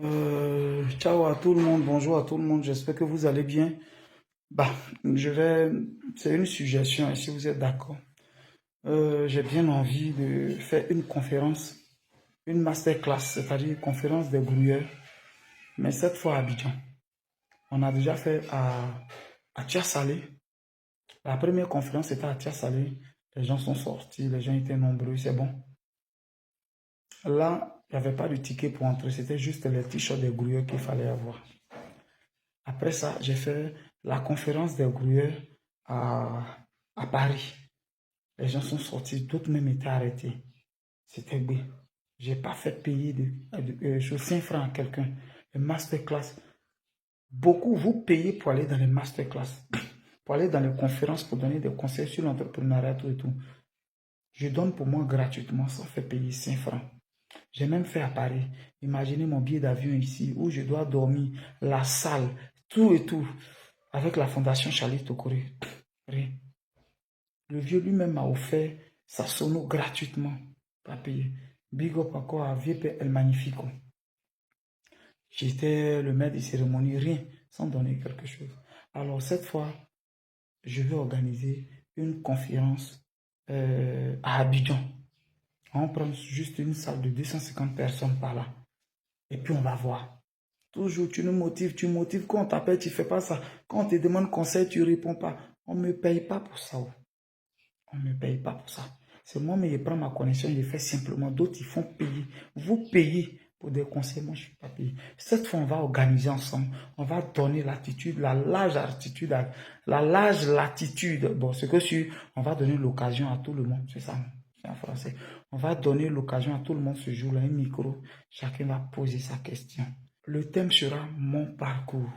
Ciao à tout le monde, bonjour à tout le monde, j'espère que vous allez bien. Bah, c'est une suggestion et si vous êtes d'accord. J'ai bien envie de faire une conférence, une masterclass, c'est-à-dire une conférence des grouilleurs, mais cette fois à Abidjan. On a déjà fait à Tiasalé. La première conférence était à Tiasalé. Les gens sont sortis, les gens étaient nombreux, c'est bon. Là, il n'y avait pas de ticket pour entrer, c'était juste les t-shirts des grouilleurs qu'il fallait avoir. Après ça, j'ai fait la conférence des grouilleurs à, à Paris. Les gens sont sortis, d'autres même étaient arrêtés. C'était bien. J'ai pas fait payer de 5 francs à quelqu'un. Les masterclass. Beaucoup, vous payez pour aller dans les masterclass, pour aller dans les conférences, pour donner des conseils sur l'entrepreneuriat, tout et tout. Je donne pour moi gratuitement, sans faire payer 5 francs. J'ai même fait à Paris. Imaginez mon billet d'avion ici, où je dois dormir, la salle, tout et tout, avec la fondation Charlie Tokoré. Rien. Le vieux lui-même m'a offert sa sono gratuitement, pas payé. Big up encore à VP El Magnifico. J'étais le maître de cérémonie, rien, sans donner quelque chose. Alors cette fois, je vais organiser une conférence à Abidjan. On prend juste une salle de 250 personnes par là. Et puis on va voir. Toujours, tu nous motives, tu motives. Quand on t'appelle, tu ne fais pas ça. Quand on te demande conseil, tu ne réponds pas. On ne me paye pas pour ça. On ne me paye pas pour ça. C'est moi, mais je prends ma connexion, je fais simplement. D'autres, ils font payer. Vous payez pour des conseils, moi, je ne suis pas payé. Cette fois, on va organiser ensemble. On va donner l'attitude, la large attitude, la large latitude. Bon, c'est que si on va donner l'occasion à tout le monde, c'est ça, c'est en français. On va donner l'occasion à tout le monde ce jour-là, un micro. Chacun va poser sa question. Le thème sera mon parcours.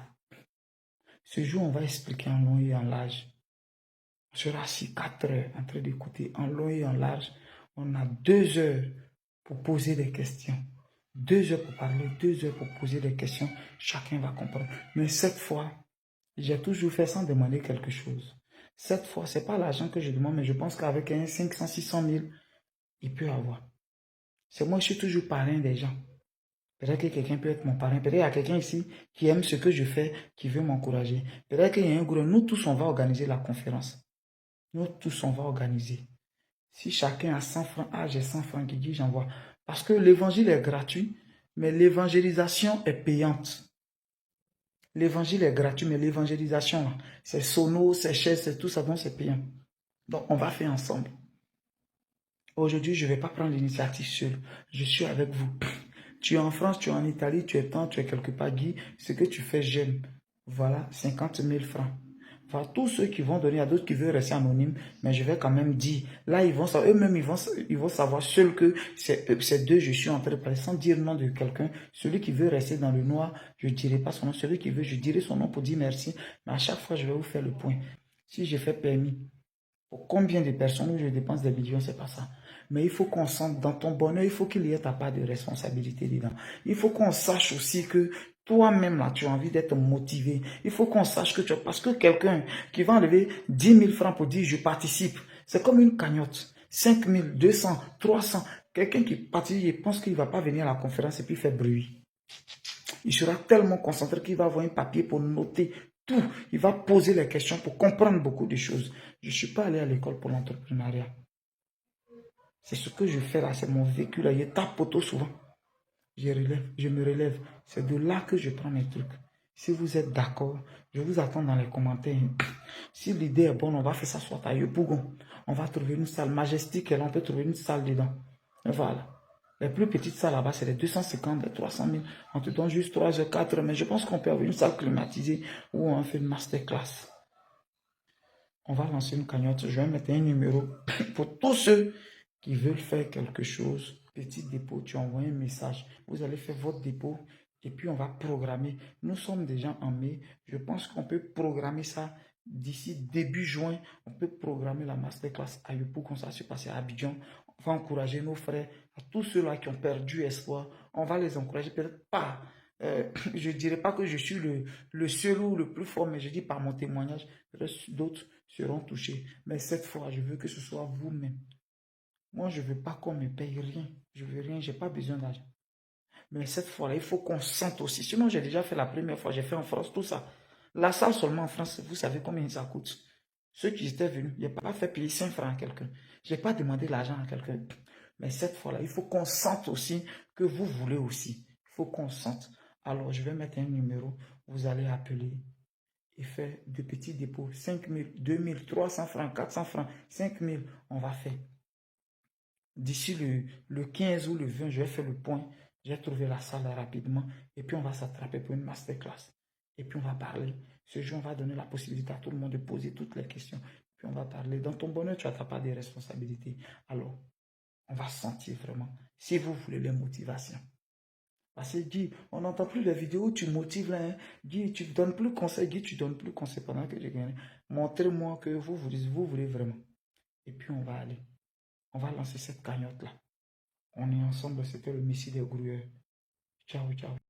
Ce jour, on va expliquer en long et en large. On sera assis 4 heures en train d'écouter en long et en large. On a 2 heures pour poser des questions. 2 heures pour parler, 2 heures pour poser des questions. Chacun va comprendre. Mais cette fois, j'ai toujours fait sans demander quelque chose. Cette fois, ce n'est pas l'argent que je demande, mais je pense qu'avec un 500, 600 000, il peut avoir. C'est moi, je suis toujours parrain des gens. Peut-être que quelqu'un peut être mon parrain. Peut-être qu'il y a quelqu'un ici qui aime ce que je fais, qui veut m'encourager. Peut-être qu'il y a un groupe. Nous tous, on va organiser la conférence. Nous tous, on va organiser. Si chacun a 100 francs, ah, j'ai 100 francs qui dit, j'envoie. Parce que l'évangile est gratuit, mais l'évangélisation est payante. L'évangile est gratuit, mais l'évangélisation, c'est sono, c'est cher, c'est tout ça, donc c'est payant. Donc, on va faire ensemble. Aujourd'hui, je ne vais pas prendre l'initiative seul. Je suis avec vous. Tu es en France, tu es en Italie, tu es temps, tu es quelque part, Guy. Ce que tu fais, j'aime. Voilà, 50 000 francs. Voilà, tous ceux qui vont donner à d'autres qui veulent rester anonymes, mais je vais quand même dire, là, ils vont savoir, eux-mêmes, ils vont savoir seuls que c'est deux, je suis en train de parler sans dire le nom de quelqu'un. Celui qui veut rester dans le noir, je ne dirai pas son nom. Celui qui veut, je dirai son nom pour dire merci. Mais à chaque fois, je vais vous faire le point. Si j'ai fait permis, pour combien de personnes où je dépense des millions, c'est pas ça. Mais il faut qu'on sente dans ton bonheur, il faut qu'il y ait ta part de responsabilité dedans. Il faut qu'on sache aussi que toi-même, là, tu as envie d'être motivé. Il faut qu'on sache que tu as, parce que quelqu'un qui va enlever 10 000 francs pour dire je participe, c'est comme une cagnotte. 5 000, 200, 300. Quelqu'un qui participe, il pense qu'il ne va pas venir à la conférence et puis faire bruit. Il sera tellement concentré qu'il va avoir un papier pour noter tout. Il va poser les questions pour comprendre beaucoup de choses. Je ne suis pas allé à l'école pour l'entrepreneuriat. C'est ce que je fais là, c'est mon vécu là. Je tape poteau souvent. Je relève, je me relève. C'est de là que je prends mes trucs. Si vous êtes d'accord, je vous attends dans les commentaires. Si l'idée est bonne, on va faire ça soit à Yopougon. On va trouver une salle majestique et là, on peut trouver une salle dedans. Et voilà. Les plus petites salles là-bas, c'est les 250, les 300 000. On te donne juste 3 heures, 4 heures. Mais je pense qu'on peut avoir une salle climatisée où on fait une masterclass. On va lancer une cagnotte. Je vais mettre un numéro pour tous ceux qui veulent faire quelque chose. Petit dépôt, tu envoies un message. Vous allez faire votre dépôt et puis on va programmer. Nous sommes déjà en mai. Je pense qu'on peut programmer ça d'ici début juin. On peut programmer la masterclass à Yopou, comme ça se passer à Abidjan. On va encourager nos frères, à tous ceux-là qui ont perdu espoir. On va les encourager, peut-être pas. Je ne dirais pas que je suis le seul ou le plus fort, mais je dis par mon témoignage, d'autres seront touchés. Mais cette fois, je veux que ce soit vous-même. Moi, je ne veux pas qu'on me paye rien. Je veux rien, je n'ai pas besoin d'argent. Mais cette fois-là, il faut qu'on sente aussi. Sinon, j'ai déjà fait la première fois, j'ai fait en France, tout ça. La salle seulement en France, vous savez combien ça coûte. Ceux qui étaient venus, je n'ai pas fait payer 5 francs à quelqu'un. Je n'ai pas demandé l'argent à quelqu'un. Mais cette fois-là, il faut qu'on sente aussi que vous voulez aussi. Il faut qu'on sente. Alors, je vais mettre un numéro. Vous allez appeler et faire de petits dépôts. 5 000, 2 000, 300 francs, 400 francs, 5 000. On va faire. D'ici le 15 ou le 20, je vais faire le point. J'ai trouvé la salle rapidement. Et puis, on va s'attraper pour une masterclass. Et puis, on va parler. Ce jour, on va donner la possibilité à tout le monde de poser toutes les questions. Puis, on va parler. Dans ton bonheur, tu n'as pas de responsabilités. Alors, on va sentir vraiment. Si vous voulez les motivations. Parce que Guy, on n'entend plus les vidéos où tu motives là. Hein. Guy, tu ne donnes plus conseil. Guy, tu ne donnes plus conseil pendant que j'ai gagné. Montrez-moi que vous voulez vraiment. Et puis, on va aller. On va lancer cette cagnotte là. On est ensemble, c'était le Messie des grouilleurs. Ciao, ciao.